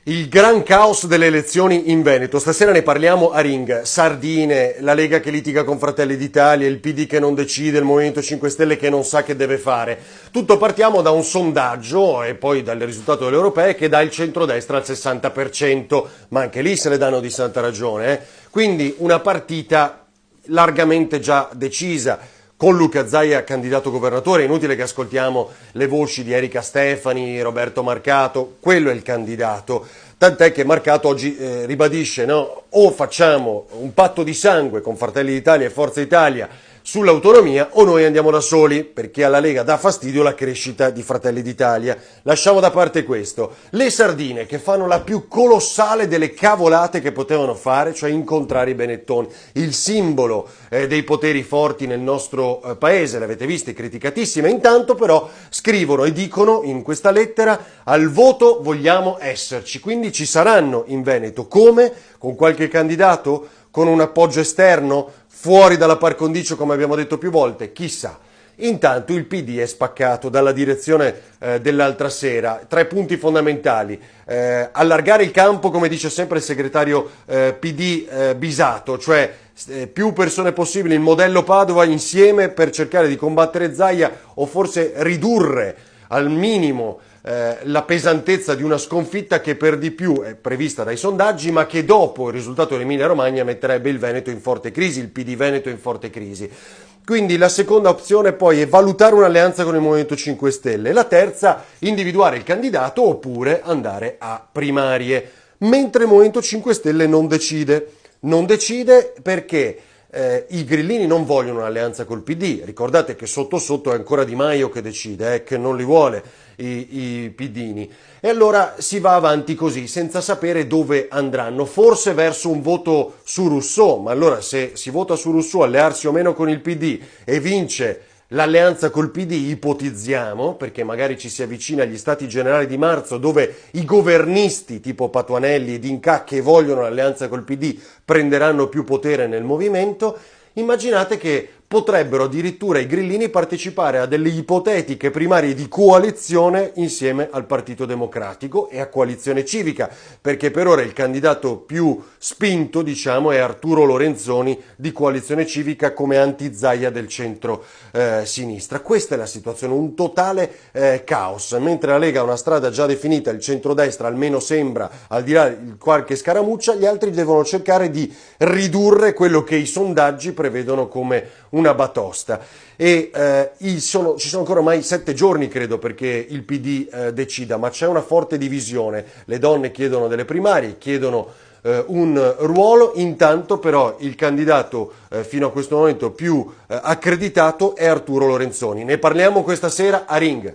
Il gran caos delle elezioni in Veneto. Stasera ne parliamo a Ring. Sardine, la Lega che litiga con Fratelli d'Italia, il PD che non decide, il Movimento 5 Stelle che non sa che deve fare. Tutto partiamo da un sondaggio e poi dal risultato delle europee che dà il centrodestra al 60%, ma anche lì se le danno di santa ragione. Quindi una partita largamente già decisa. Con Luca Zaia candidato governatore, è inutile che ascoltiamo le voci di Erika Stefani, Roberto Marcato, quello è il candidato, tant'è che Marcato oggi ribadisce, no? O facciamo un patto di sangue con Fratelli d'Italia e Forza Italia sull'autonomia o noi andiamo da soli, perché alla Lega dà fastidio la crescita di Fratelli d'Italia. Lasciamo da parte questo. Le sardine che fanno la più colossale delle cavolate che potevano fare, cioè incontrare i Benettoni, il simbolo dei poteri forti nel nostro paese, le avete viste, criticatissime. Intanto però scrivono e dicono in questa lettera: al voto vogliamo esserci, quindi ci saranno in Veneto. Come? Con qualche candidato? Con un appoggio esterno? Fuori dalla par condicio, come abbiamo detto più volte? Chissà. Intanto il PD è spaccato dalla direzione dell'altra sera. 3 punti fondamentali. Allargare il campo, come dice sempre il segretario PD Bisato, cioè più persone possibili, il modello Padova insieme per cercare di combattere Zaia o forse ridurre al minimo la pesantezza di una sconfitta che per di più è prevista dai sondaggi, ma che dopo il risultato dell'Emilia Romagna metterebbe il Veneto in forte crisi, il PD Veneto in forte crisi. Quindi la seconda opzione poi è valutare un'alleanza con il Movimento 5 Stelle, la terza individuare il candidato oppure andare a primarie, mentre il Movimento 5 Stelle non decide. Non decide perché i grillini non vogliono un'alleanza col PD, ricordate che sotto sotto è ancora Di Maio che decide, che non li vuole i pidini, e allora si va avanti così senza sapere dove andranno, forse verso un voto su Rousseau, ma allora se si vota su Rousseau, allearsi o meno con il PD e vince l'alleanza col PD, ipotizziamo, perché magari ci si avvicina agli stati generali di marzo dove i governisti tipo Patuanelli e D'Incà che vogliono l'alleanza col PD prenderanno più potere nel movimento. Immaginate che potrebbero addirittura i grillini partecipare a delle ipotetiche primarie di coalizione insieme al Partito Democratico e a Coalizione Civica, perché per ora il candidato più spinto, diciamo, è Arturo Lorenzoni di Coalizione Civica come anti-Zaia del centro-sinistra. Questa è la situazione, un totale caos. Mentre la Lega ha una strada già definita, il centrodestra almeno sembra, al di là di qualche scaramuccia, gli altri devono cercare di ridurre quello che i sondaggi prevedono come una batosta. E ci sono ancora mai 7 giorni, credo, perché il PD decida, ma c'è una forte divisione. Le donne chiedono delle primarie, chiedono un ruolo, intanto però il candidato fino a questo momento più accreditato è Arturo Lorenzoni. Ne parliamo questa sera a Ring.